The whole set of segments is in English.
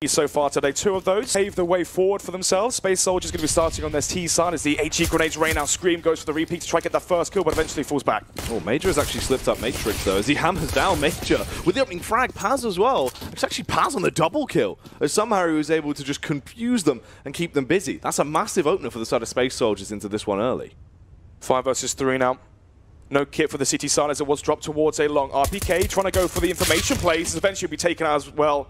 So far today, 2 of those pave the way forward for themselves. Space Soldier's going to be starting on their T side as the HE grenades rain out. Scream goes for the repeat to try to get that first kill, but eventually falls back. Oh, Major has actually slipped up Matrix though as he hammers down Major with the opening frag. Paz as well. It's actually Paz on the double kill as somehow he was able to just confuse them and keep them busy. That's a massive opener for the side of Space Soldiers into this one early. 5 versus 3 now. No kit for the CT side as it was dropped towards a long RPK. Trying to go for the information plays. Eventually be taken out as well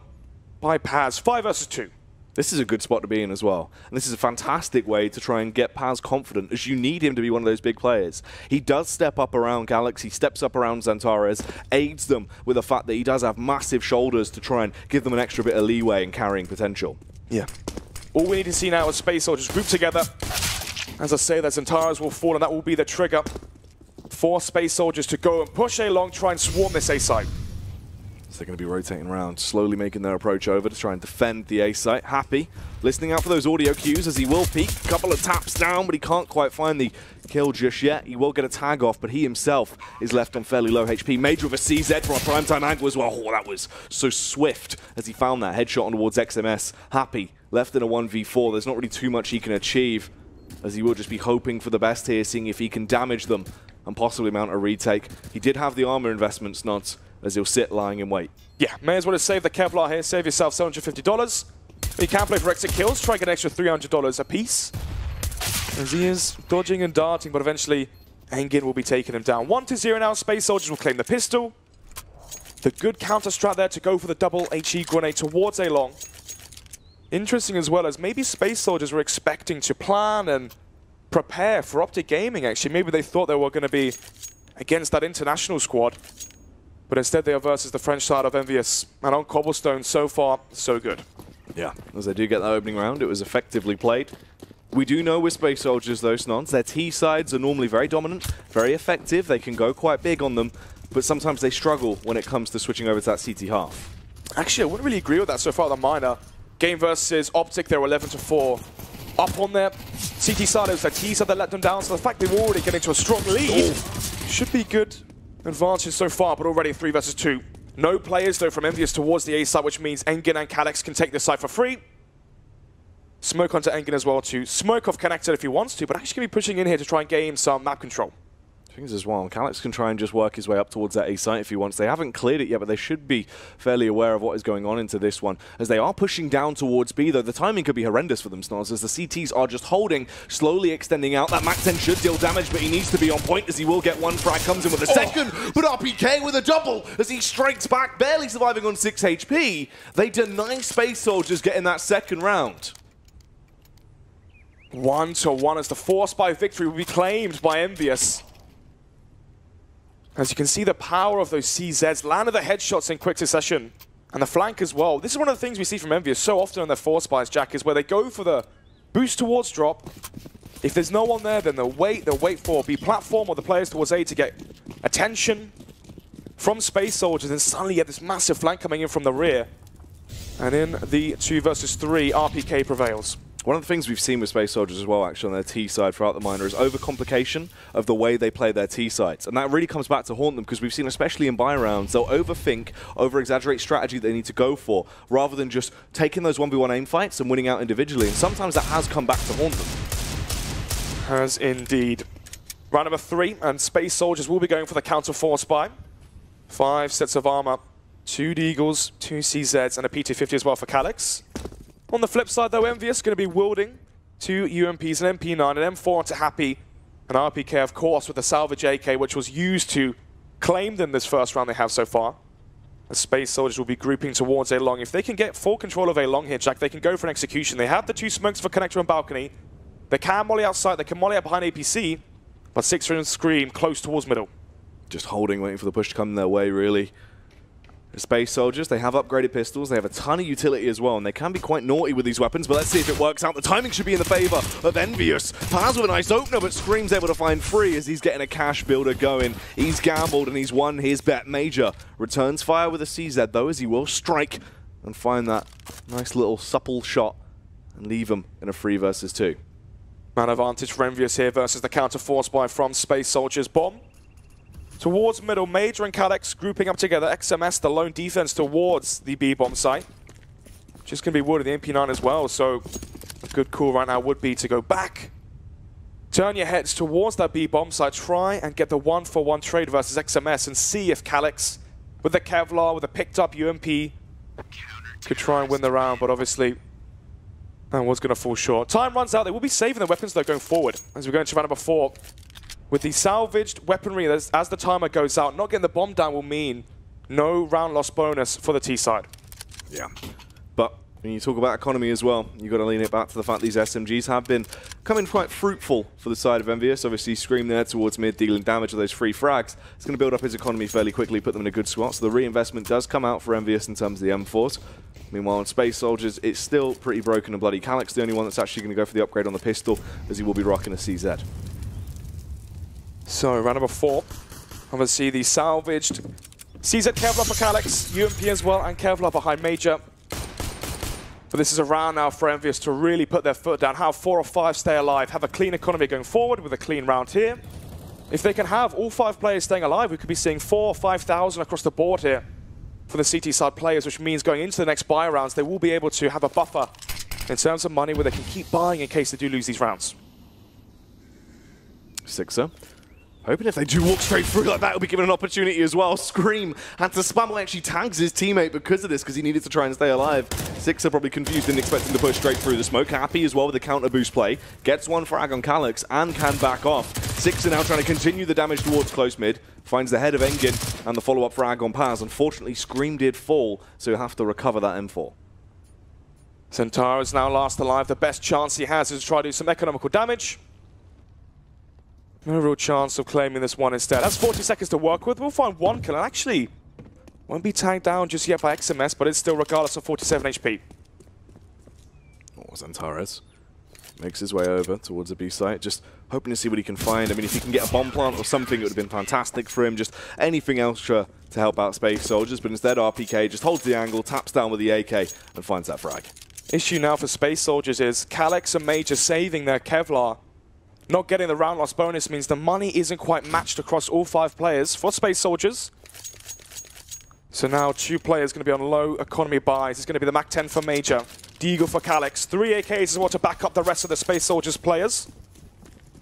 by Paz. 5 versus 2. This is a good spot to be in as well. And this is a fantastic way to try and get Paz confident as you need him to be one of those big players. He does step up around Galaxy, steps up around XANTARES, aids them with the fact that he does have massive shoulders to try and give them an extra bit of leeway in carrying potential. Yeah. All we need to see now is Space Soldiers group together. As I say, that XANTARES will fall and that will be the trigger for Space Soldiers to go and push along, try and swarm this A site. So they're going to be rotating around, slowly making their approach over to try and defend the A site. Happy, listening out for those audio cues as he will peek. A couple of taps down, but he can't quite find the kill just yet. He will get a tag off, but he himself is left on fairly low HP. Major with a CZ from a primetime angle as well. Oh, that was so swift as he found that headshot on towards XMS. Happy, left in a 1v4. There's not really too much he can achieve as he will just be hoping for the best here, seeing if he can damage them and possibly mount a retake. He did have the armor investments, not as he'll sit lying in wait. Yeah, may as well just save the Kevlar here, save yourself $750. You can play for exit kills, try and get an extra $300 a piece. As he is dodging and darting, but eventually Engin will be taking him down. 1-0 now, Space Soldiers will claim the pistol. The good counter strat there to go for the double HE grenade towards A long. Interesting as well as maybe Space Soldiers were expecting to plan and prepare for Optic Gaming actually. Maybe they thought they were going to be against that international squad. But instead they are versus the French side of Envious. And on Cobblestone, so far, so good. Yeah, as they do get that opening round, it was effectively played. We do know with Space Soldiers, though, Snons, their T sides are normally very dominant, very effective. They can go quite big on them, but sometimes they struggle when it comes to switching over to that CT half. Actually, I wouldn't really agree with that so far, the Minor. Game versus Optic, they were 11-4. Up on their CT side, it was their T side that let them down, so the fact they were already getting to a strong lead should be good advantage so far, but already 3 versus 2. No players, though, from Envious towards the A side, which means Engin and Calyx can take this side for free. Smoke onto Engin as well to smoke off Connected if he wants to, but actually going to be pushing in here to try and gain some map control. Things as well. Calyx can try and just work his way up towards that A site if he wants. They haven't cleared it yet, but they should be fairly aware of what is going on into this one. As they are pushing down towards B, though, the timing could be horrendous for them, Snars, as the CTs are just holding, slowly extending out. That Max 10 should deal damage, but he needs to be on point as he will get one frag, comes in with a second, but RPK with a double as he strikes back, barely surviving on 6 HP. They deny Space Soldiers getting that second round. 1-1 as the Force by victory will be claimed by Envious. As you can see, the power of those CZs, landed the headshots in quick succession. And the flank as well. This is one of the things we see from Envious so often on their Force buys, Jack, is where they go for the boost towards drop. If there's no one there, then they'll wait for B platform or the players towards A to get attention from Space Soldiers, and suddenly you get this massive flank coming in from the rear. And in the 2 versus 3, RPK prevails. One of the things we've seen with Space Soldiers as well, actually, on their T side throughout the Minor is overcomplication of the way they play their T sides. And that really comes back to haunt them, because we've seen, especially in buy rounds, they'll overthink, over-exaggerate strategy they need to go for, rather than just taking those 1v1 aim fights and winning out individually. And sometimes that has come back to haunt them. Has indeed. Round number 3, and Space Soldiers will be going for the counter Force buy. 5 sets of armor, 2 Deagles, 2 CZs, and a PT-50 as well for Calyx. On the flip side, though, Envious going to be wielding 2 UMPs, an MP9, an M4 onto Happy, and RPK, of course, with the salvage AK, which was used to claim them this first round they have so far. The Space Soldiers will be grouping towards A long. If they can get full control of A long here, Jack, they can go for an execution. They have the 2 smokes for Connector and Balcony. They can molly outside, they can molly out behind APC, but 6 and Scream close towards middle. Just holding, waiting for the push to come their way, really. The Space Soldiers, they have upgraded pistols, they have a ton of utility as well, and they can be quite naughty with these weapons, but let's see if it works out. The timing should be in the favor of Envious. Paz with a nice opener, but Scream's able to find free as he's getting a cash builder going. He's gambled and he's won his bet. Major returns fire with a CZ, though, as he will strike and find that nice little supple shot and leave him in a 3 versus 2. Man advantage for Envious here versus the counter Force buy from Space Soldiers. Bomb towards middle, Major and Calyx grouping up together. XMS, the lone defense towards the B-bomb site. Just going to be wood in the MP9 as well, so a good call right now would be to go back. Turn your heads towards that B bomb site. Try and get the 1-for-1 trade versus XMS and see if Calyx, with the Kevlar, with a picked up UMP, could try and win the round, but obviously that was going to fall short. Time runs out. They will be saving the weapons though going forward as we go into round number 4. With the salvaged weaponry, as the timer goes out, not getting the bomb down will mean no round loss bonus for the T side. Yeah, but when you talk about economy as well, you've got to lean it back to the fact these SMGs have been coming quite fruitful for the side of Envious. Obviously, Scream there towards mid, dealing damage with those free frags. It's going to build up his economy fairly quickly, put them in a good spot. So the reinvestment does come out for Envious in terms of the M4s. Meanwhile, on Space Soldiers, it's still pretty broken and bloody. Calyx, the only one that's actually going to go for the upgrade on the pistol, as he will be rocking a CZ. So, round number 4. Obviously, the salvaged CZ Kevlar for Calyx, UMP as well, and Kevlar behind Major. But this is a round now for Envious to really put their foot down, have 4 or 5 stay alive, have a clean economy going forward with a clean round here. If they can have all 5 players staying alive, we could be seeing 4,000 or 5,000 across the board here for the CT side players, which means going into the next buy rounds, they will be able to have a buffer in terms of money where they can keep buying in case they do lose these rounds. Sixer. Hoping if they do walk straight through like that, he'll be given an opportunity as well. Scream had to spam away, actually tags his teammate because of this, because he needed to try and stay alive. Sixer probably confused and expecting to push straight through the smoke. Happy as well with the counter boost play. Gets one frag on Calyx and can back off. Sixer now trying to continue the damage towards close mid. Finds the head of Engin and the follow-up frag on Paz. Unfortunately, Scream did fall, so he'll have to recover that M4. Centaurus now last alive. The best chance he has is to try to do some economical damage. No real chance of claiming this one instead. That's 40 seconds to work with. We'll find one kill and actually won't be tagged down just yet by XMS, but it's still regardless of 47 HP. Antares makes his way over towards the B site, just hoping to see what he can find. I mean, if he can get a bomb plant or something, it would have been fantastic for him. Just anything else to help out Space Soldiers, but instead RPK just holds the angle, taps down with the AK, and finds that frag. Issue now for Space Soldiers is Calyx and Major saving their Kevlar. Not getting the round loss bonus means the money isn't quite matched across all 5 players for Space Soldiers. So now 2 players going to be on low economy buys. It's going to be the MAC-10 for Major, Deagle for Calyx, 3 AKs as well to back up the rest of the Space Soldiers players.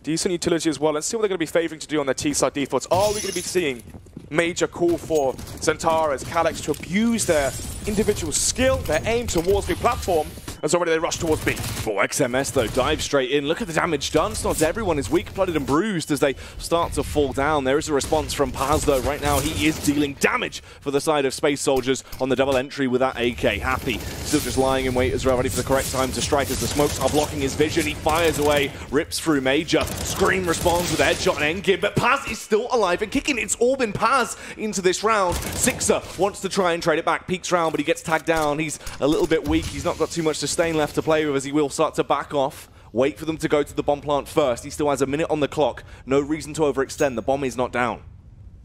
Decent utility as well. Let's see what they're going to be favoring to do on their T-side defaults. Are we going to be seeing Major call for Centaurus, Calyx to abuse their individual skill, their aim towards the platform, as already they rush towards B? For XMS though, dive straight in. Look at the damage done. Not everyone is weak, blooded and bruised as they start to fall down. There is a response from Paz though. Right now he is dealing damage for the side of Space Soldiers on the double entry with that AK. Happy, still just lying in wait as well, ready for the correct time to strike as the smokes are blocking his vision. He fires away, rips through Major. Scream responds with a headshot on Engin, but Paz is still alive and kicking. It's all been Paz into this round. Sixer wants to try and trade it back. Peeks round, but he gets tagged down. He's a little bit weak. He's not got too much sustain left to play with as he will start to back off. Wait for them to go to the bomb plant first. He still has a minute on the clock. No reason to overextend. The bomb is not down.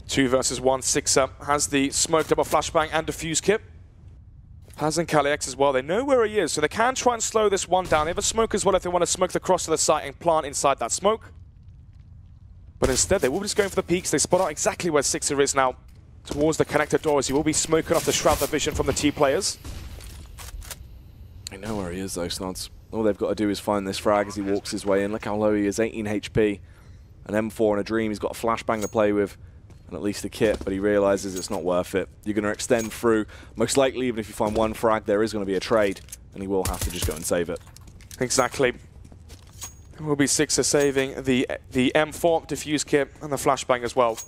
2 versus 1. Sixer has the smoke double flashbang and defuse kit. Paz and Calyx as well. They know where he is, so they can try and slow this one down. They have a smoke as well if they want to smoke the cross to the site and plant inside that smoke. But instead, they will be just going for the peaks. They spot out exactly where Sixer is now, towards the connector doors. He will be smoking off the Shroud the Vision from the T players. I know where he is though, Snods. All they've got to do is find this frag as he walks his way in. Look how low he is, 18 HP. An M4 and a dream. He's got a flashbang to play with and at least a kit, but he realizes it's not worth it. You're going to extend through. Most likely, even if you find one frag, there is going to be a trade, and he will have to just go and save it. Exactly. It will be Sixer saving the M4 defuse kit and the flashbang as well.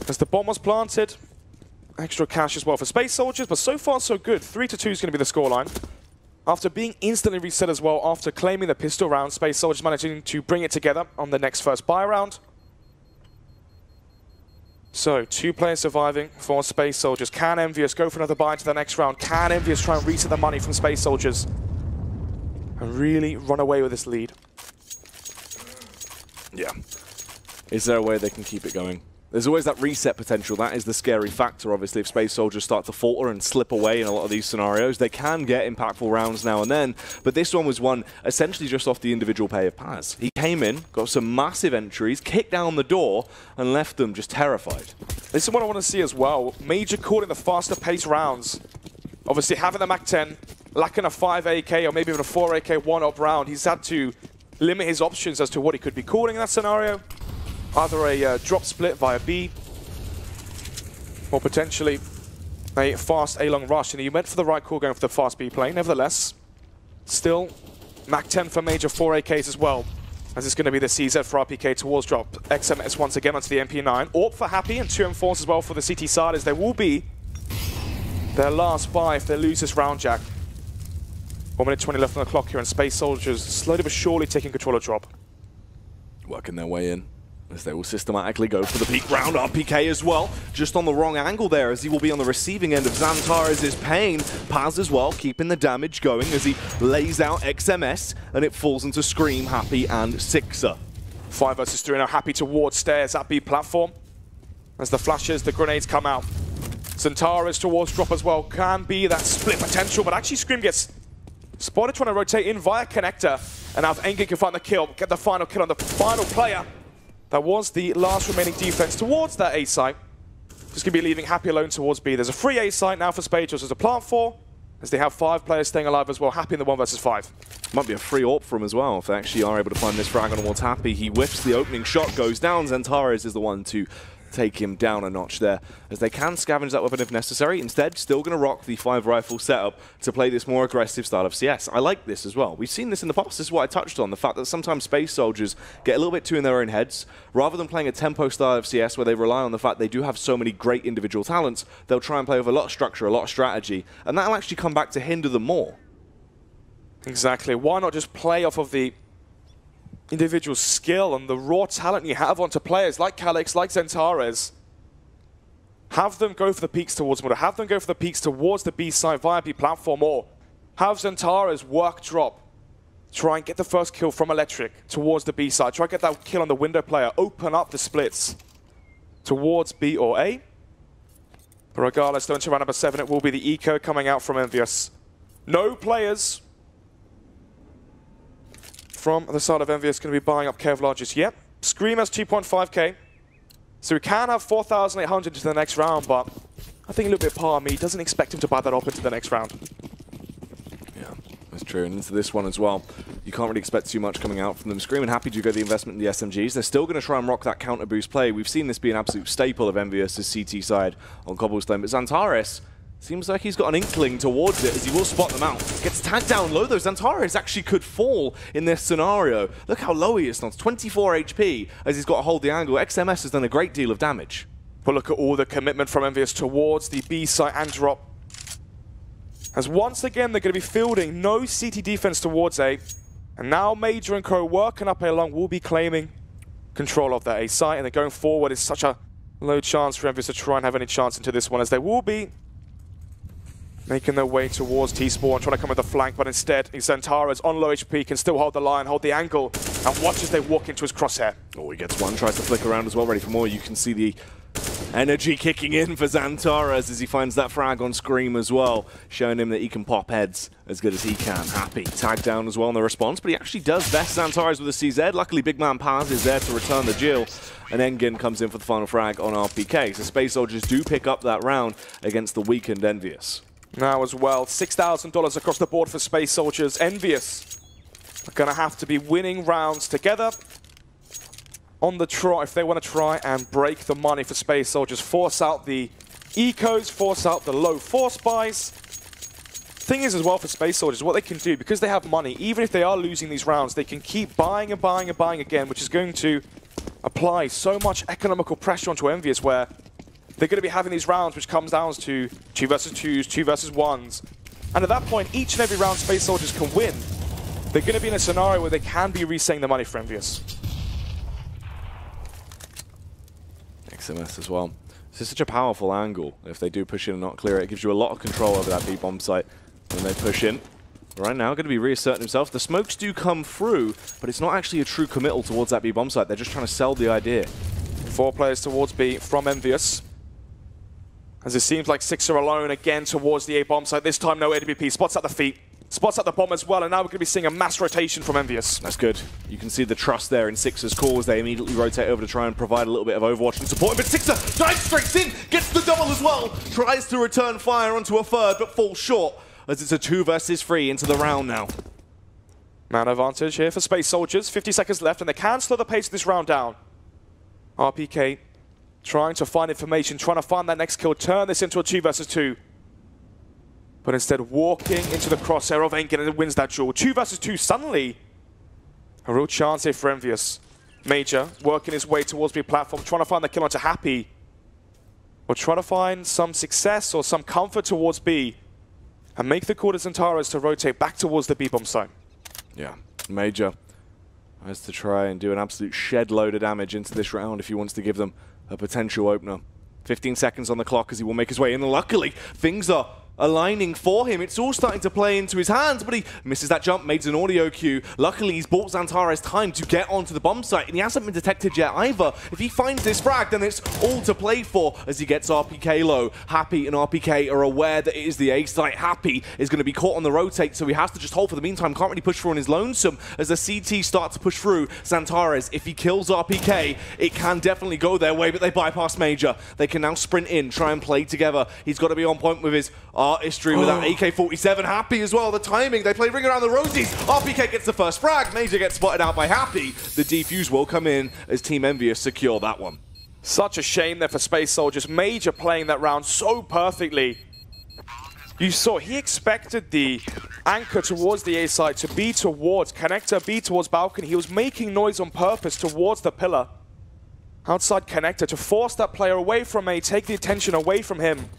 As the bomb was planted, extra cash as well for Space Soldiers, but so far so good. 3-2 is going to be the scoreline. After being instantly reset as well, after claiming the pistol round, Space Soldiers managing to bring it together on the next first buy round. So, 2 players surviving for Space Soldiers. Can Envious go for another buy into the next round? Can Envious try and reset the money from Space Soldiers and really run away with this lead? Yeah. Is there a way they can keep it going? There's always that reset potential. That is the scary factor, obviously. If Space Soldiers start to falter and slip away in a lot of these scenarios, they can get impactful rounds now and then. But this one was won essentially just off the individual pay of Paz. He came in, got some massive entries, kicked down the door, and left them just terrified. This is what I want to see as well. Major caught in the faster paced rounds Obviously, having the MAC-10, lacking a 5 AK or maybe even a 4 AK one-up round, he's had to limit his options as to what he could be calling in that scenario. Either a drop split via B, or potentially a fast A-long rush. And he went for the right call going for the fast B plane. Nevertheless, still MAC-10 for major 4 AKs as well, as it's going to be the CZ for RPK towards drop. XMS once again onto the MP9. AWP for Happy and 2 M4s as well for the CT side, as they will be their last buy if they lose this round, Jack. 1 minute 20 left on the clock here, and Space Soldiers slowly but surely taking control of drop. Working their way in, as they will systematically go for the peak round. RPK as well, just on the wrong angle there, as he will be on the receiving end of XANTARES' pain. Paz as well, keeping the damage going as he lays out XMS, and it falls into Scream, Happy, and Sixer. 5 versus 3 now. Happy towards stairs at B platform. As the flashes, the grenades come out. XANTARES towards drop as well. Can be that split potential, but actually Scream gets spotted trying to rotate in via connector. And now if Engin can find the kill, get the final kill on the final player. That was the last remaining defense towards that A site. Just going to be leaving Happy alone towards B. There's a free A site now for Space. There's a plant 4, as they have 5 players staying alive as well. Happy in the 1 versus 5. Might be a free AWP for him as well, if they actually are able to find this frag on towards Happy. He whiffs the opening shot, goes down. XANTARES is the one to take him down a notch there, as they can scavenge that weapon if necessary. Instead, still going to rock the 5 rifle setup to play this more aggressive style of CS. I like this as well. We've seen this in the past. This is what I touched on, the fact that sometimes Space Soldiers get a little bit too in their own heads. Rather than playing a tempo style of CS where they rely on the fact they do have so many great individual talents, they'll try and play with a lot of structure, a lot of strategy, and that'll actually come back to hinder them more. Exactly. Why not just play off of the individual skill and the raw talent you have onto players like Calyx, like XANTARES? Have them go for the peaks towards Mura, have them go for the peaks towards the B side via B platform, or have XANTARES work drop, try and get the first kill from Electric towards the B side, try and get that kill on the window player, open up the splits towards B or A. But regardless, though, into round number 7, it will be the eco coming out from Envious. No players from the side of Envious going to be buying up Kevlar just yet. Scream has 2.5k. So we can have 4,800 into the next round, but I think a little bit part of me doesn't expect him to buy that up into the next round. Yeah, that's true. And into this one as well, you can't really expect too much coming out from them. Scream and Happy do go the investment in the SMGs. They're still going to try and rock that counter boost play. We've seen this be an absolute staple of Envious' CT side on Cobblestone, but XANTARES seems like he's got an inkling towards it, as he will spot them out. Gets tagged down low though. XANTARES actually could fall in this scenario. Look how low he is now. It's 24 HP as he's got to hold the angle. XMS has done a great deal of damage. But look at all the commitment from Envious towards the B site and drop. As once again they're going to be fielding no CT defense towards A. And now Major and Co working up A long will be claiming control of that A site. And then going forward is such a low chance for Envious to try and have any chance into this one, as they will be making their way towards T-Spawn, trying to come with the flank, but instead, XANTARES on low HP can still hold the line, hold the angle, and watch as they walk into his crosshair. Oh, he gets one, tries to flick around as well, ready for more. You can see the energy kicking in for XANTARES as he finds that frag on Scream as well, showing him that he can pop heads as good as he can. Happy tagged down as well in the response, but he actually does vest XANTARES with a CZ. Luckily, big man Paz is there to return the Jill, and Engin comes in for the final frag on RPK. So Space Soldiers do pick up that round against the weakened Envious. Now as well, $6,000 across the board for Space Soldiers. Envious are going to have to be winning rounds together on the trot if they want to try and break the money for Space Soldiers. Force out the ecos, force out the low force buys. Thing is as well for Space Soldiers, what they can do, because they have money, even if they are losing these rounds, they can keep buying and buying and buying again, which is going to apply so much economical pressure onto Envious, where they're going to be having these rounds which comes down to 2 versus 2s, 2 versus 1s. And at that point, each and every round Space Soldiers can win. They're going to be in a scenario where they can be reselling the money for Envious. XMS as well. This is such a powerful angle. If they do push in and not clear it, it gives you a lot of control over that B-bomb site when they push in. Right now, going to be reasserting himself. The smokes do come through, but it's not actually a true committal towards that B-bomb site. They're just trying to sell the idea. 4 players towards B from Envious. As it seems like 6 are alone again towards the A-bomb site. This time, no AWP. Spots at the feet. Spots at the bomb as well, and now we're going to be seeing a mass rotation from Envious. That's good. You can see the trust there in Sixer's calls. They immediately rotate over to try and provide a little bit of overwatch and support. But Sixer dives straight in, gets the double as well. Tries to return fire onto a third, but falls short as it's a 2 versus 3 into the round now. Man advantage here for Space Soldiers. 50 seconds left, and they can slow the pace of this round down. RPK trying to find information, trying to find that next kill, turn this into a 2 versus 2. But instead walking into the crosshair of Engen and wins that duel. 2 versus 2 suddenly. A real chance here for Envious. Major working his way towards B platform, trying to find the kill onto Happy. Or trying to find some success or some comfort towards B. And make the call to XANTARES to rotate back towards the B bomb site. Yeah, Major has to try and do an absolute shed load of damage into this round if he wants to give them a potential opener. 15 seconds on the clock as he will make his way in. And luckily, things are aligning for him. It's all starting to play into his hands, but he misses that jump, makes an audio cue. Luckily, he's bought XANTARES time to get onto the bomb site, and he hasn't been detected yet either. If he finds this frag, then it's all to play for as he gets RPK low. Happy and RPK are aware that it is the A site. Happy is going to be caught on the rotate, so he has to just hold for the meantime. Can't really push through on his lonesome as the CT start to push through. XANTARES, if he kills RPK, it can definitely go their way, but they bypass Major. They can now sprint in, try and play together. He's got to be on point with his artistry with that AK-47. Happy as well, the timing. They play Ring Around the Rosies. RPK gets the first frag. Major gets spotted out by Happy. The defuse will come in as Team Envious secure that one. Such a shame there for Space Soldiers. Major playing that round so perfectly. You saw he expected the anchor towards the A site to be towards connector, be towards balcony. He was making noise on purpose towards the pillar. Outside connector to force that player away from A, take the attention away from him.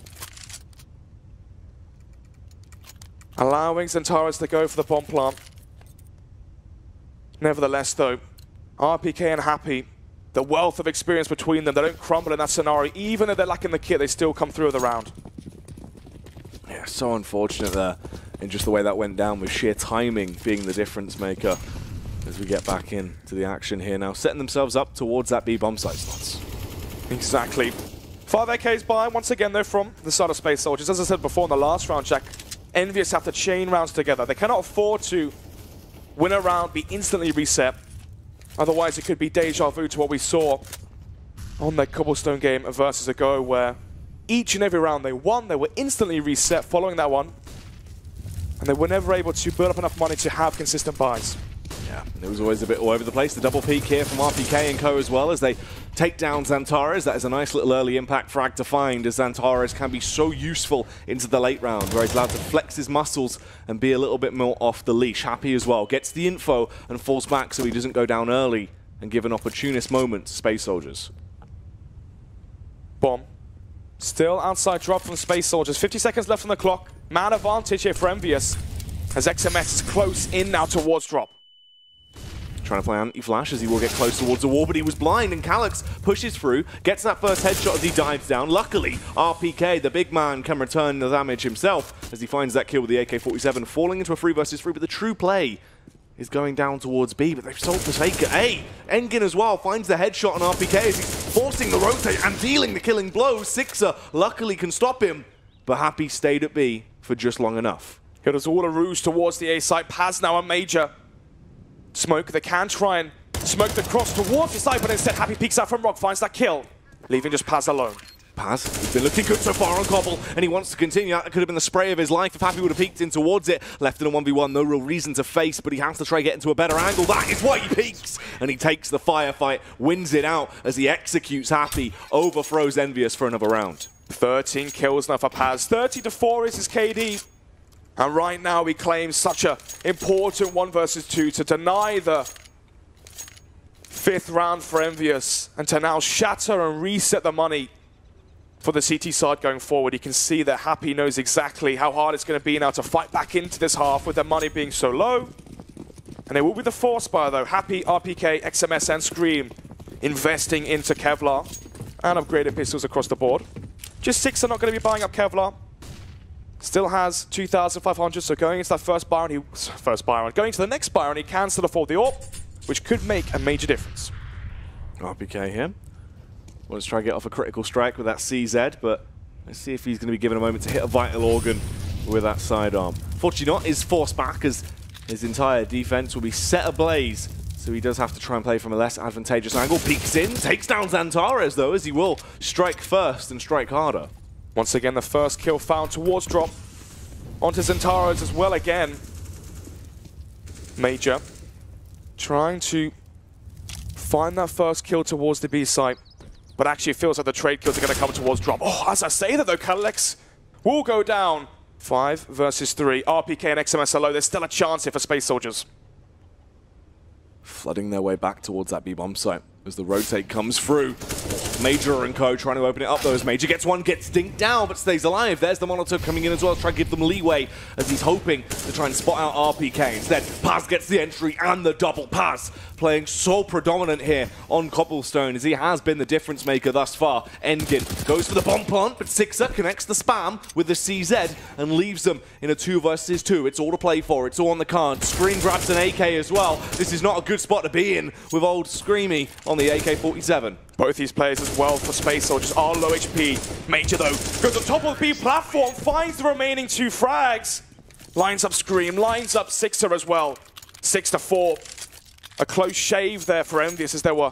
Allowing XANTARES to go for the bomb plant. Nevertheless, though, RPK and Happy, the wealth of experience between them, they don't crumble in that scenario. Even if they're lacking the kit, they still come through the round. Yeah, so unfortunate there in just the way that went down, with sheer timing being the difference maker as we get back into the action here now, setting themselves up towards that B bomb site slots. Exactly. 5 AKs by, once again, though, from the side of Space Soldiers. As I said before in the last round, Jack, Envious have to chain rounds together. They cannot afford to win a round, be instantly reset. Otherwise, it could be deja vu to what we saw on their Cobblestone game versus ago, where each and every round they won, they were instantly reset following that one. And they were never able to build up enough money to have consistent buys. Yeah, it was always a bit all over the place. The double peek here from RPK and co as well as they take down XANTARES. That is a nice little early impact frag to find, as XANTARES can be so useful into the late round, where he's allowed to flex his muscles and be a little bit more off the leash. Happy as well, gets the info and falls back so he doesn't go down early and give an opportunist moment to Space Soldiers. Bomb. Still outside drop from Space Soldiers. 50 seconds left on the clock. Man advantage here for Envious, as XMS is close in now towards drop. Trying to play anti-flash as he will get close towards the wall, but he was blind, and Calyx pushes through, gets that first headshot as he dives down. Luckily, RPK, the big man, can return the damage himself as he finds that kill with the AK-47, falling into a 3 versus 3, but the true play is going down towards B, but they've sold the fake at A. Engen as well finds the headshot on RPK as he's forcing the rotate and dealing the killing blow. Sixer luckily can stop him, but Happy stayed at B for just long enough. It was all a ruse towards the A site. Paz now a Major. Smoke, they can try and smoke the cross towards the side, but instead Happy peeks out from Rock, finds that kill, leaving just Paz alone. Paz has been looking good so far on Cobble, and he wants to continue. That could have been the spray of his life if Happy would have peeked in towards it. Left in a 1v1, no real reason to face, but he has to try to get into a better angle. That is why he peeks, and he takes the firefight, wins it out as he executes Happy, overthrows Envious for another round. 13 kills now for Paz. 30-4 is his KD. And right now he claims such an important 1 versus 2 to deny the 5th round for Envious and to now shatter and reset the money for the CT side going forward. You can see that Happy knows exactly how hard it's going to be now to fight back into this half with their money being so low. And it will be the force buyer though. Happy, RPK, XMS and Scream investing into Kevlar and upgraded pistols across the board. Just 6 are not going to be buying up Kevlar. Still has 2,500, so going into that first buy round, going to the next buy round, he can still afford the AWP, which could make a major difference. RPK here. Wants to try and get off a critical strike with that CZ, but let's see if he's going to be given a moment to hit a vital organ with that sidearm. Fortunately not, is forced back as his entire defense will be set ablaze. So he does have to try and play from a less advantageous angle. Peeks in, takes down XANTARES though, as he will strike first and strike harder. Once again, the first kill found towards drop. Onto XANTARES as well again. Major trying to find that first kill towards the B site, but actually it feels like the trade kills are going to come towards drop. Oh, as I say that though, Kalex will go down. 5 versus 3. RPK and XMS are low. There's still a chance here for Space Soldiers. Flooding their way back towards that B-bomb site as the rotate comes through. Major and co trying to open it up though as Major gets one, gets dinked down but stays alive. There's the Monitor coming in as well to try and give them leeway as he's hoping to try and spot out RPK. Instead, Paz gets the entry and the double. Paz playing so predominant here on Cobblestone as he has been the difference maker thus far. Engin goes for the bomb plant, but Sixer connects the spam with the CZ and leaves them in a 2 versus 2. It's all to play for, it's all on the card. Scream grabs an AK as well. This is not a good spot to be in with old Screamy on the AK-47. Both these players as well for Space Soldiers are low HP. Major though goes on top of the B platform, finds the remaining 2 frags. Lines up Scream, lines up Sixer as well. 6-4. A close shave there for Envious as there were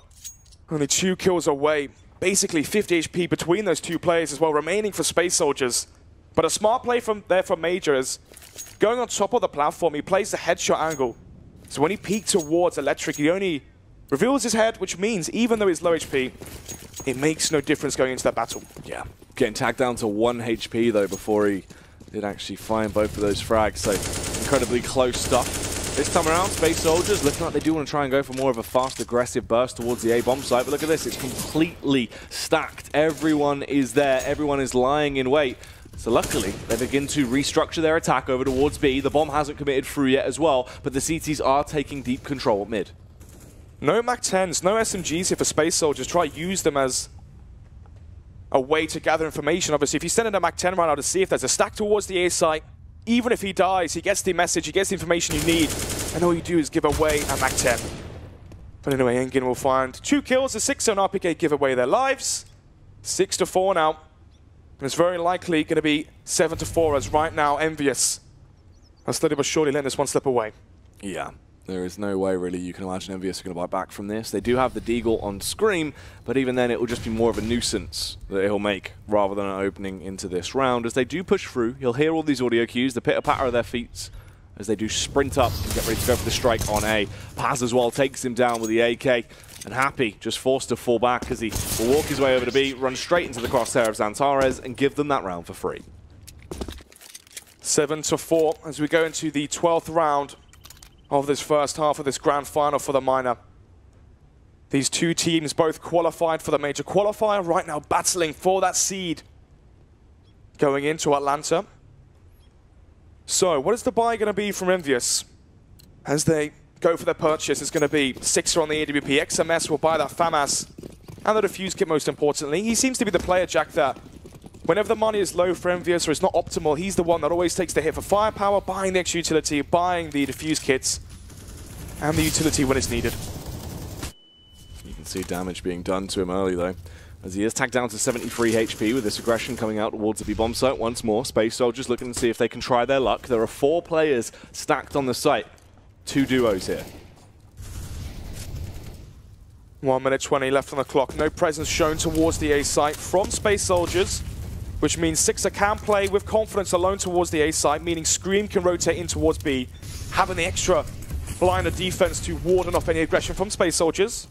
only 2 kills away. Basically 50 HP between those 2 players as well, remaining for Space Soldiers. But a smart play from there from Major is going on top of the platform. He plays the headshot angle. So when he peeked towards Electric, he only reveals his head, which means even though he's low HP, it makes no difference going into that battle. Yeah, getting tagged down to 1 HP though before he did actually find both of those frags. So incredibly close stuff. This time around, Space Soldiers looking like they do want to try and go for more of a fast, aggressive burst towards the A-bomb site. But look at this, it's completely stacked. Everyone is there, everyone is lying in wait. So luckily, they begin to restructure their attack over towards B. The bomb hasn't committed through yet as well, but the CTs are taking deep control at mid. No MAC-10s, no SMGs here for Space Soldiers. Try use them as a way to gather information. Obviously, if you send in a MAC-10 right now to see if there's a stack towards the A site, even if he dies, he gets the message, he gets the information you need, and all you do is give away a MAC-10. But anyway, Engin will find 2 kills, a 6 and RPK give away their lives. 6-4 now. And it's very likely going to be 7-4 as right now Envious are slowly but surely letting this one slip away. Yeah. There is no way, really, you can imagine Envious are going to bite back from this. They do have the Deagle on Scream, but even then it will just be more of a nuisance that he'll make rather than an opening into this round. As they do push through, he'll hear all these audio cues, the pitter-patter of their feet, as they do sprint up and get ready to go for the strike on A. Paz as well takes him down with the AK, and Happy just forced to fall back as he will walk his way over to B, run straight into the crosshair of XANTARES, and give them that round for free. 7-4 as we go into the 12th round of this first half of this grand final for the Minor. These 2 teams both qualified for the major qualifier, right now battling for that seed going into Atlanta. So what is the buy going to be from Envious as they go for their purchase? It's going to be Sixer on the AWP, XMS will buy that FAMAS and the defuse kit most importantly. He seems to be the player, Jack, that whenever the money is low for Envious or it's not optimal, he's the one that always takes the hit for firepower, buying the extra utility, buying the defuse kits, and the utility when it's needed. You can see damage being done to him early, though, as he is tagged down to 73 HP with this aggression coming out towards the B-bomb site once more. Space Soldiers looking to see if they can try their luck. There are 4 players stacked on the site. 2 duos here. 1 minute 20 left on the clock. No presence shown towards the A site from Space Soldiers, which means Sixer can play with confidence alone towards the A site, meaning Scream can rotate in towards B, having the extra line of defense to warden off any aggression from Space Soldiers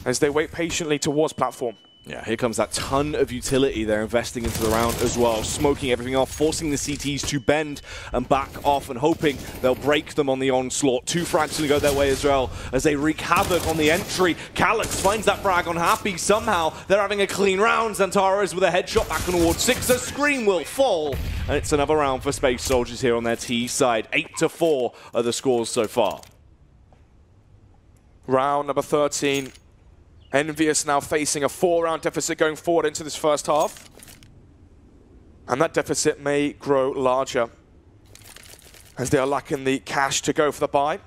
as they wait patiently towards platform. Yeah, here comes that ton of utility they're investing into the round as well, smoking everything off, forcing the CTs to bend and back off and hoping they'll break them on the onslaught. 2 frags going to go their way as well as they wreak havoc on the entry. Kalex finds that frag on Happy somehow. They're having a clean round. XANTARES with a headshot back towards Sixer. Scream will fall, and it's another round for Space Soldiers here on their T side. 8-4 are the scores so far. Round number 13. Envious now facing a 4-round deficit going forward into this first half. And that deficit may grow larger as they are lacking the cash to go for the buy.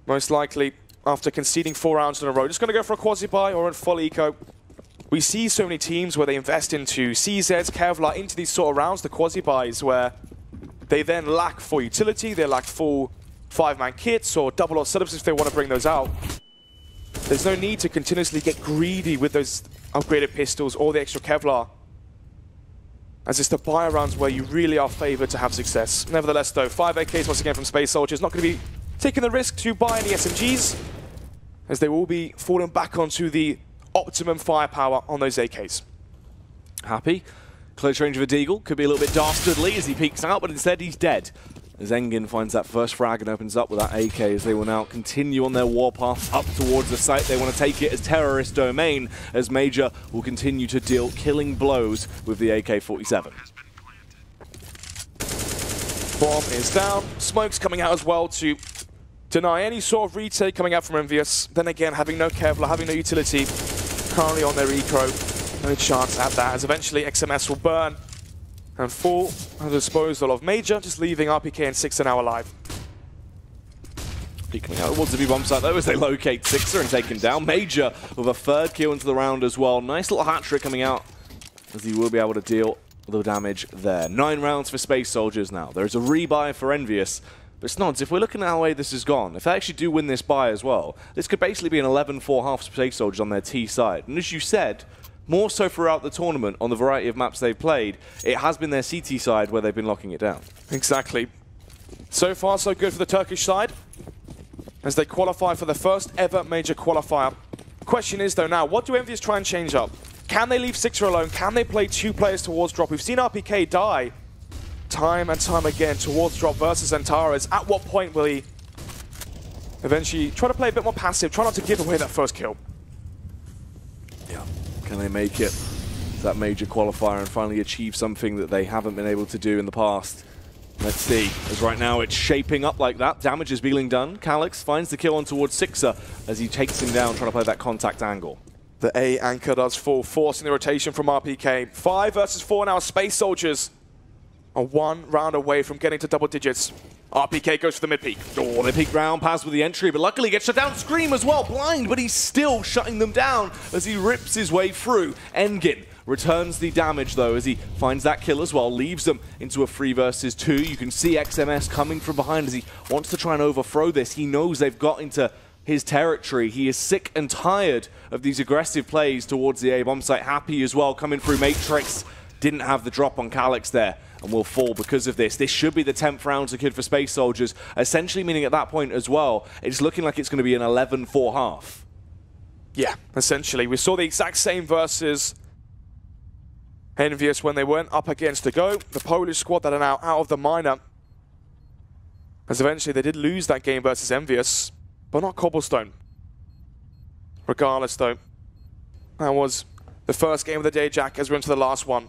Most likely, after conceding 4 rounds in a row, just going to go for a quasi-buy or a full eco. We see so many teams where they invest into CZs, Kevlar, into these sort of rounds, the quasi-buys, where They then lack full utility, they lack full 5-man kits or double or setups if they want to bring those out. There's no need to continuously get greedy with those upgraded pistols or the extra Kevlar, as it's the buy rounds where you really are favored to have success. Nevertheless though, 5 AKs once again from Space Soldiers, not going to be taking the risk to buy any SMGs, as they will be falling back onto the optimum firepower on those AKs. Happy. Close range of a Deagle. Could be a little bit dastardly as he peeks out, but instead he's dead. As Engin finds that first frag and opens up with that AK, as they will now continue on their warpath up towards the site. They want to take it as terrorist domain, as Major will continue to deal killing blows with the AK-47. Bomb is down. Smoke's coming out as well to deny any sort of retake coming out from Envious. Then again, having no Kevlar, having no utility, currently on their eco. No chance at that, as eventually XMS will burn and fall at the disposal of Major, just leaving RPK and Sixer now alive. Coming out towards the B-bomb site though, as they locate Sixer and take him down. Major with a 3rd kill into the round as well. Nice little hat-trick coming out, as he will be able to deal the damage there. 9 rounds for Space Soldiers now. There's a rebuy for Envious. But Snods, if we're looking at how way this has gone, if they actually do win this buy as well, this could basically be an 11-4 half Space Soldiers on their T side. And as you said, more so throughout the tournament, on the variety of maps they've played, it has been their CT side where they've been locking it down. Exactly. So far, so good for the Turkish side, as they qualify for the first ever major qualifier. Question is, though, now, what do Envious try and change up? Can they leave Sixer alone? Can they play 2 players towards drop? We've seen RPK die time and time again towards drop versus Antares. At what point will he eventually try to play a bit more passive, try not to give away that first kill? Yeah. Can they make it to that major qualifier and finally achieve something that they haven't been able to do in the past? Let's see, as right now it's shaping up like that. Damage is being done. Calyx finds the kill on towards Sixer as he takes him down, trying to play that contact angle. The A anchor does fall, forcing the rotation from RPK. 5 versus 4 now. Space Soldiers are 1 round away from getting to double digits. RPK goes for the mid-peak. Oh, the peak round pass with the entry, but luckily gets shut down. Scream as well, blind, but he's still shutting them down as he rips his way through. Engin returns the damage though as he finds that kill as well, leaves them into a 3 versus 2. You can see XMS coming from behind as he wants to try and overthrow this. He knows they've got into his territory. He is sick and tired of these aggressive plays towards the A-bomb site. Happy as well, coming through Matrix. Didn't have the drop on Calyx there and will fall because of this. This should be the 10th round secured for Space Soldiers, essentially meaning at that point as well, it's looking like it's going to be an 11-4 half. Yeah, essentially. We saw the exact same versus Envious when they went up against the Go. The Polish squad that are now out of the minor, as eventually they did lose that game versus Envious, but not Cobblestone. Regardless though, that was the first game of the day, Jack, as we're into the last one.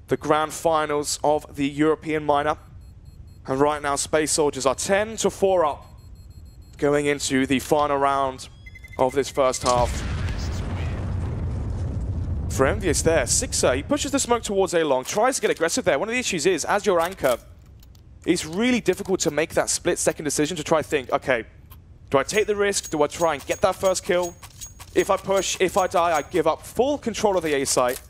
The grand finals of the European minor. And right now, Space Soldiers are 10-4 up, going into the final round of this first half. For Envious there, Sixer, he pushes the smoke towards A-long, tries to get aggressive there. One of the issues is, as your anchor, it's really difficult to make that split-second decision to try to think, okay, do I take the risk? Do I try and get that first kill? If I push, if I die, I give up full control of the A site.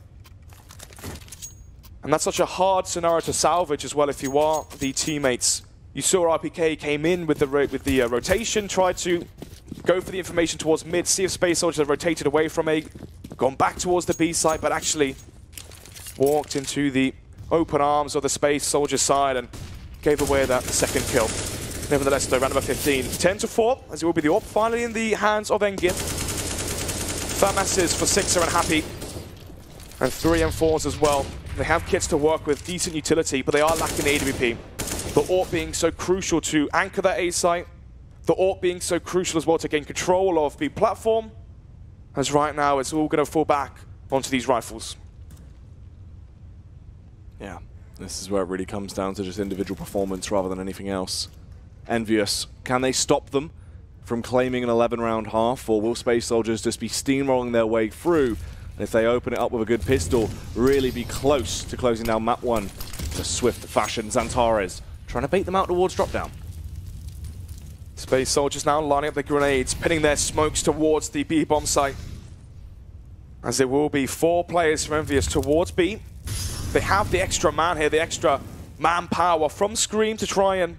And that's such a hard scenario to salvage as well if you are the teammates. You saw RPK came in with the rotation, tried to go for the information towards mid, see if Space Soldiers have rotated away from A, gone back towards the B site, but actually walked into the open arms of the Space Soldier side and gave away that second kill. Nevertheless, though, round number 15, 10-4, as it will be the AWP finally in the hands of Engin. Fat masses for Sixer and Happy, and 3 and 4s as well. They have kits to work with, decent utility, but they are lacking AWP. The AWP being so crucial to anchor that A site, the AWP being so crucial as well to gain control of the platform, as right now it's all going to fall back onto these rifles. Yeah, this is where it really comes down to just individual performance rather than anything else. Envious, can they stop them from claiming an 11-round half, or will Space Soldiers just be steamrolling their way through? And if they open it up with a good pistol, really be close to closing down map 1 to swift fashion. XANTARES trying to bait them out towards drop down. Space Soldiers now lining up the grenades, pinning their smokes towards the B bomb site. As there will be 4 players from Envious towards B. They have the extra man here, the extra manpower from Scream to try and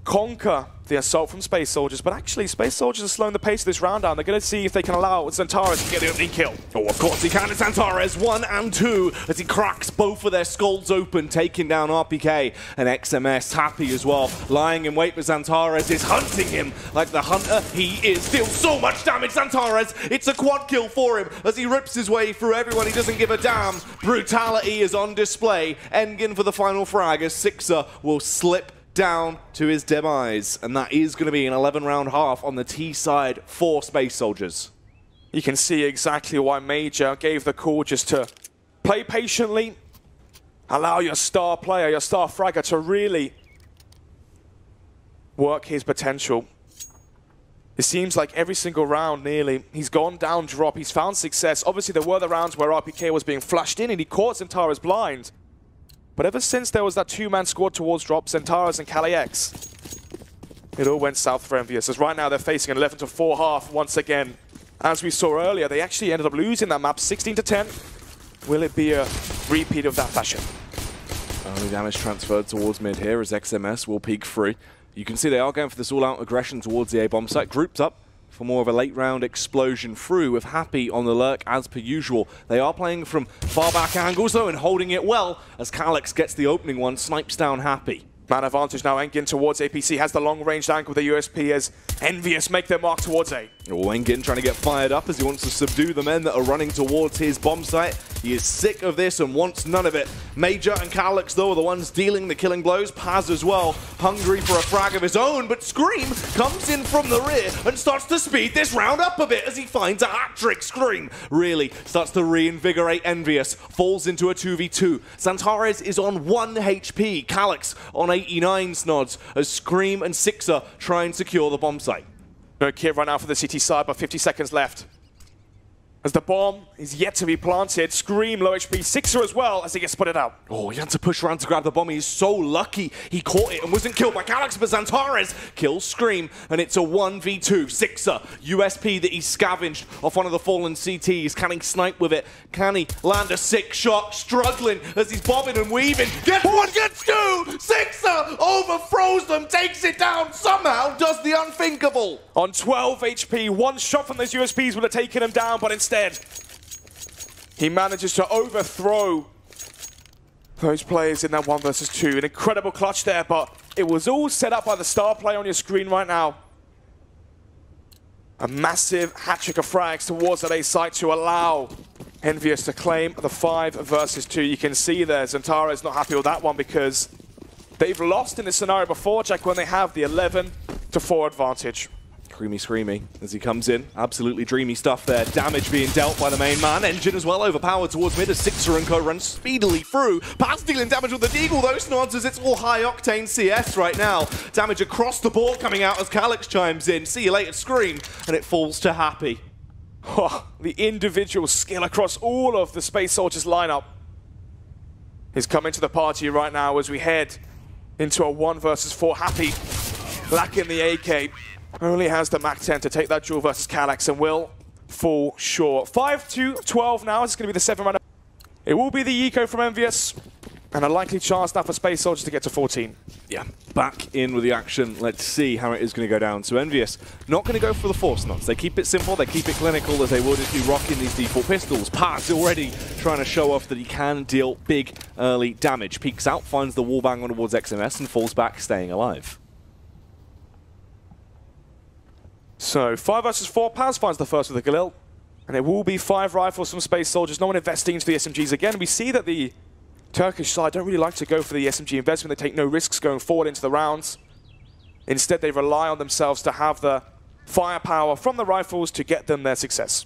conquer the assault from Space Soldiers, but actually Space Soldiers are slowing the pace of this round down. They're going to see if they can allow XANTARES to get the opening kill. Oh, of course he can. It's XANTARES 1 and 2 as he cracks both of their skulls open, taking down RPK and XMS. Happy as well, lying in wait for XANTARES, is hunting him like the hunter he is. Deals so much damage, XANTARES. It's a quad kill for him as he rips his way through everyone. He doesn't give a damn. Brutality is on display. Engen for the final frag as Sixer will slip down to his demise, and that is going to be an 11-round half on the T side for Space Soldiers. You can see exactly why Major gave the call, just to play patiently, allow your star player, your star fragger to really work his potential. It seems like every single round nearly, he's gone down drop, he's found success. Obviously there were the rounds where RPK was being flashed in and he caught XANTARES blind. But ever since there was that two-man squad towards drop, XANTARES and KaliX, it all went south for Envious. As right now they're facing an 11-4 half once again. As we saw earlier, they actually ended up losing that map 16-10. Will it be a repeat of that fashion? Only damage transferred towards mid here as XMS will peek free. You can see they are going for this all-out aggression towards the A-bomb site. Grouped up for more of a late-round explosion through, with Happy on the lurk as per usual. They are playing from far back angles though and holding it well as KaliX gets the opening one, snipes down Happy. Man advantage now, Engen towards APC, has the long-range angle with the USP as Envious make their mark towards A. Oh, Engen trying to get fired up as he wants to subdue the men that are running towards his bomb site. He is sick of this and wants none of it. Major and KaliX, though, are the ones dealing the killing blows. Paz as well, hungry for a frag of his own, but Scream comes in from the rear and starts to speed this round up a bit as he finds a hat-trick. Scream really starts to reinvigorate Envious, falls into a 2v2. XANTARES is on 1 HP, KaliX on 89 snods as Scream and Sixer try and secure the bomb site. No kid right now for the CT side, but 50 seconds left. As the bomb is yet to be planted, Scream low HP, Sixer as well as he gets spotted out. Oh, he had to push around to grab the bomb. He's so lucky he caught it and wasn't killed by KaliX, but XANTARES kills Scream, and it's a 1v2. Sixer, USP that he scavenged off one of the fallen CTs. Can he snipe with it? Can he land a sick shot? Struggling as he's bobbing and weaving. Gets one, gets two! Sixer overthrows them, takes it down, somehow does the unthinkable. On 12 HP, one shot from those USPs would have taken him down, but instead, he manages to overthrow those players in that 1 versus 2. An incredible clutch there, but it was all set up by the star player on your screen right now. A massive hat-trick of frags towards that A site to allow Envious to claim the 5 versus 2. You can see there, XANTARES not happy with that one because they've lost in this scenario before, Jack, when they have the 11-4 advantage. Screamy as he comes in. Absolutely dreamy stuff there. Damage being dealt by the main man. Engine as well overpowered towards mid as Sixer and co run speedily through. Paz dealing damage with the Deagle though. Snods as it's all high octane CS right now. Damage across the board coming out as KaliX chimes in. See you later, Scream. And it falls to Happy. Oh, the individual skill across all of the Space Soldiers lineup is coming to the party right now as we head into a 1 versus 4. Happy lacking the AK. Only has the MAC-10 to take that duel versus KaliX and will fall short. 5-12 now. It's going to be the 7 round. It will be the eco from Envious, and a likely chance now for Space Soldiers to get to 14. Yeah, back in with the action. Let's see how it is going to go down. So Envious not going to go for the force knots. They keep it simple, they keep it clinical as they would if you rock in these default pistols. Paz already trying to show off that he can deal big early damage. Peeks out, finds the wallbang on towards XMS and falls back, staying alive. So 5 versus 4, Paz finds the first with the Galil. And it will be 5 rifles from Space Soldiers. No one investing into the SMGs again. We see that the Turkish side don't really like to go for the SMG investment. They take no risks going forward into the rounds. Instead, they rely on themselves to have the firepower from the rifles to get them their success.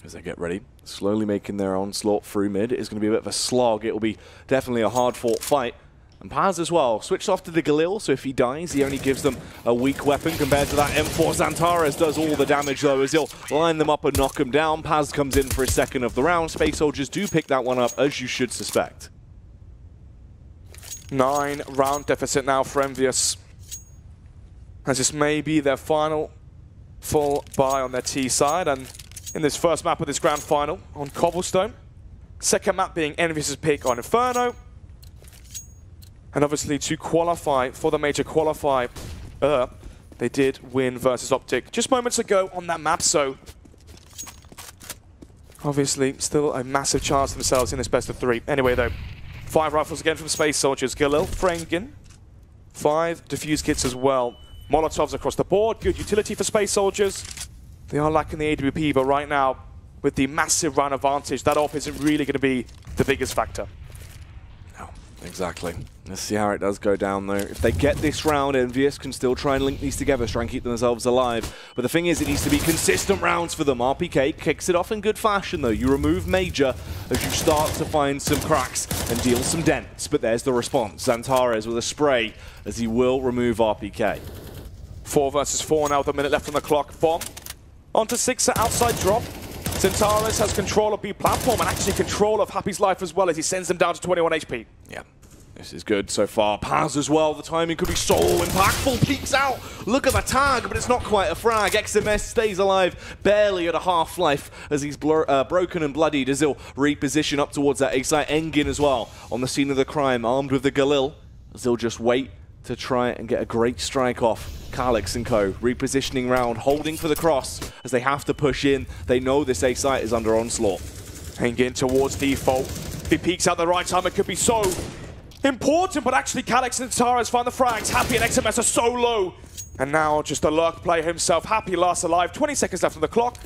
As they get ready, slowly making their onslaught through mid. It is going to be a bit of a slog. It will be definitely a hard-fought fight. And Paz as well, switched off to the Galil, so if he dies, he only gives them a weak weapon compared to that M4. XANTARES does all the damage though, as he'll line them up and knock them down. Paz comes in for his second of the round. Space Soldiers do pick that one up, as you should suspect. 9 round deficit now for Envious, as this may be their final full buy on their T side. And in this first map of this grand final on Cobblestone, second map being Envious's pick on Inferno, And obviously to qualify for the major qualifier, they did win versus Optic just moments ago on that map, so obviously still a massive chance themselves in this best of 3. Anyway though, 5 rifles again from Space Soldiers. Galil, Frangen, 5 defuse kits as well. Molotovs across the board, good utility for Space Soldiers. They are lacking the AWP, but right now, with the massive round advantage, that AWP isn't really going to be the biggest factor. No, exactly. Let's see how it does go down though. If they get this round, Envious can still try and link these together, try and keep themselves alive. But the thing is, it needs to be consistent rounds for them. RPK kicks it off in good fashion though. You remove Major as you start to find some cracks and deal some dents. But there's the response. XANTARES with a spray as he will remove RPK. 4 versus 4 now with a minute left on the clock. Bomb onto 6 outside drop. XANTARES has control of B platform and actually control of Happy's life as well as he sends them down to 21 HP. Yeah. This is good so far. Paz as well, the timing could be so impactful. Peeks out, look at the tag, but it's not quite a frag. XMS stays alive, barely at a half-life as he's broken and bloodied as he'll reposition up towards that A site. Engin as well on the scene of the crime, armed with the Galil, as they'll just wait to try and get a great strike off. Calix and co. repositioning round, holding for the cross as they have to push in. They know this A site is under onslaught. Engin towards default. If he peeks out the right time, it could be so important, but actually Calix and XANTARES find the frags. Happy and XMS are so low. And now just a lurk player himself. Happy last alive, 20 seconds left on the clock.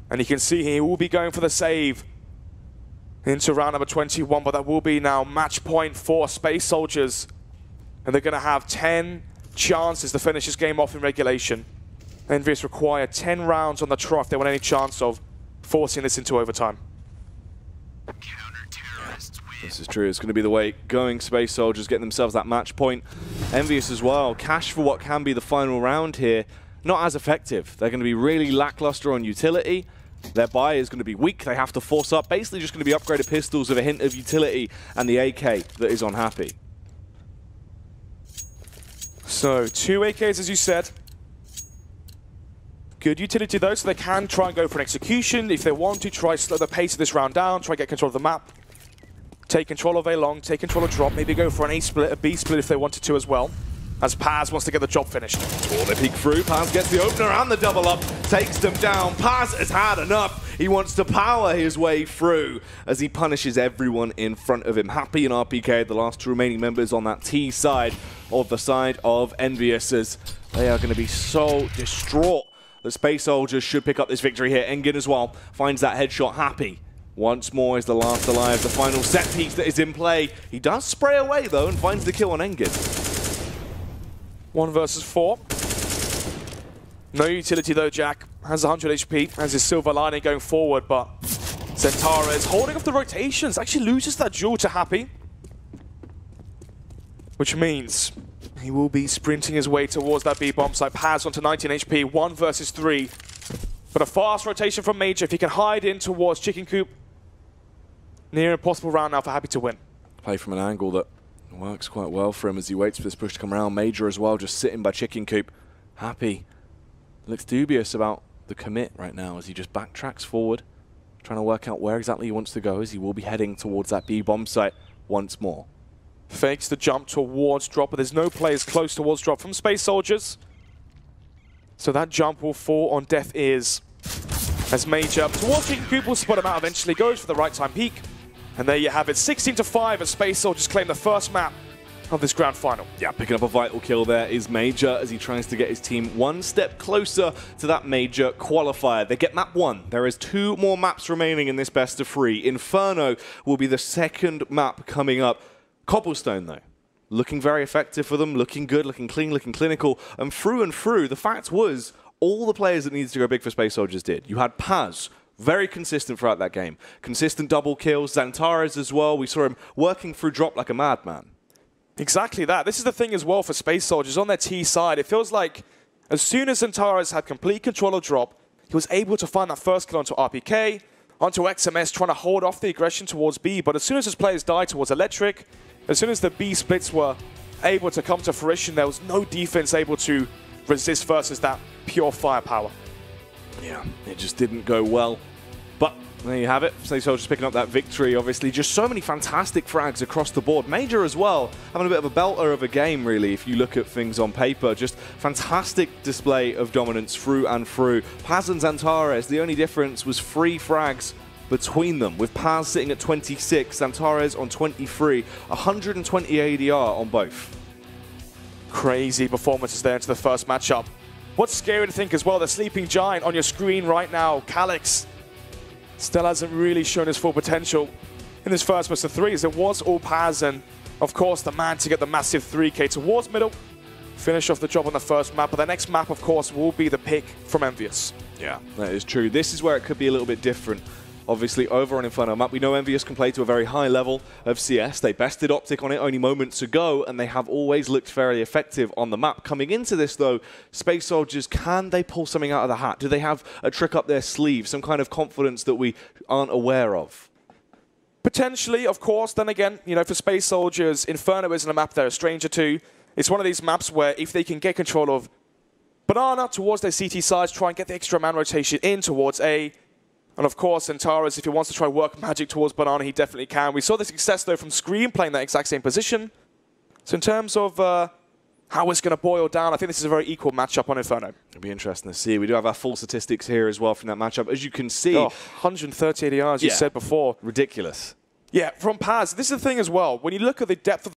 And you can see he will be going for the save into round number 21, but that will be now match point for Space Soldiers. And they're going to have 10 chances to finish this game off in regulation. Envious require 10 rounds on the trough if they want any chance of forcing this into overtime. This is true. It's going to be the way going. Space Soldiers getting themselves that match point. Envious as well. Cash for what can be the final round here. Not as effective. They're going to be really lackluster on utility. Their buy is going to be weak. They have to force up. Basically just going to be upgraded pistols with a hint of utility and the AK that is on Happy. So 2 AKs as you said. Good utility though, so they can try and go for an execution. If they want to, try slow the pace of this round down, try and get control of the map. Take control of A long, take control of drop, maybe go for an A split, a B split if they wanted to as well. As Paz wants to get the job finished. Oh, they peek through. Paz gets the opener and the double up, takes them down. Paz has had enough. He wants to power his way through as he punishes everyone in front of him. Happy and RPK, the last 2 remaining members on that T side of the side of Envious, as they are going to be so distraught. The Space Soldiers should pick up this victory here. Engin as well finds that headshot. Happy once more is the last alive. The final set piece that is in play. He does spray away though and finds the kill on Engin. 1 versus 4. No utility though, Jack. Has 100 HP, has his silver lining going forward, but XANTARES holding off the rotations, actually loses that duel to Happy. Which means he will be sprinting his way towards that B-bomb site. Paz onto 19 HP, 1 versus 3. But a fast rotation from Major, if he can hide in towards Chicken Coop. Near impossible round now for Happy to win. Play from an angle that works quite well for him as he waits for this push to come around. Major as well, just sitting by Chicken Coop. Happy looks dubious about the commit right now as he just backtracks forward, trying to work out where exactly he wants to go as he will be heading towards that B-bomb site once more. Fakes the jump towards drop, but there's no players close towards drop from Space Soldiers. So that jump will fall on deaf ears. As Major towards Chicken Coop will spot him out eventually, goes for the right time peak. And there you have it, 16-5 as Space Soldiers claim the first map of this grand final. Yeah, picking up a vital kill there is Major as he tries to get his team 1 step closer to that major qualifier. They get map 1. There is 2 more maps remaining in this best of 3. Inferno will be the second map coming up. Cobblestone though, looking very effective for them, looking good, looking clean, looking clinical. And through, the fact was, all the players that needed to go big for Space Soldiers did. You had Paz, very consistent throughout that game. Consistent double kills. XANTARES as well. We saw him working through drop like a madman. Exactly that. This is the thing as well for Space Soldiers on their T side. It feels like as soon as XANTARES had complete control of drop, he was able to find that first kill onto RPK, onto XMS, trying to hold off the aggression towards B. But as soon as his players died towards Electric, as soon as the B splits were able to come to fruition, there was no defense able to resist versus that pure firepower. Yeah, it just didn't go well. But There you have it. Space Soldiers picking up that victory, obviously. Just so many fantastic frags across the board. Major as well, having a bit of a belter of a game, really, if you look at things on paper. Just fantastic display of dominance through and through. Paz and XANTARES, the only difference was 3 frags between them, with Paz sitting at 26, XANTARES on 23, 120 ADR on both. Crazy performances there into the first matchup. What's scary to think as well, the sleeping giant on your screen right now, Calyx, still hasn't really shown his full potential in this first burst of threes. It was all Paz and, of course, the man to get the massive 3K towards middle. Finish off the job on the first map, but the next map, of course, will be the pick from EnVyUs. Yeah, that is true. This is where it could be a little bit different. Obviously, over on Inferno map, we know EnVyUs can play to a very high level of CS. They bested Optic on it only moments ago, and they have always looked fairly effective on the map. Coming into this, though, Space Soldiers, can they pull something out of the hat? Do they have a trick up their sleeve, some kind of confidence that we aren't aware of? Potentially, of course. Then again, you know, for Space Soldiers, Inferno isn't a map they're a stranger to. It's one of these maps where if they can get control of Banana towards their CT sides, try and get the extra man rotation in towards A. And of course, XANTARES, if he wants to try work magic towards Banana, he definitely can. We saw the success, though, from Scream playing that exact same position. So in terms of how it's going to boil down, I think this is a very equal matchup on Inferno. It'll be interesting to see. We do have our full statistics here as well from that matchup. As you can see... Oh, 130 ADR, as you said before. Ridiculous. Yeah, from Paz. This is the thing as well. When you look at the depth of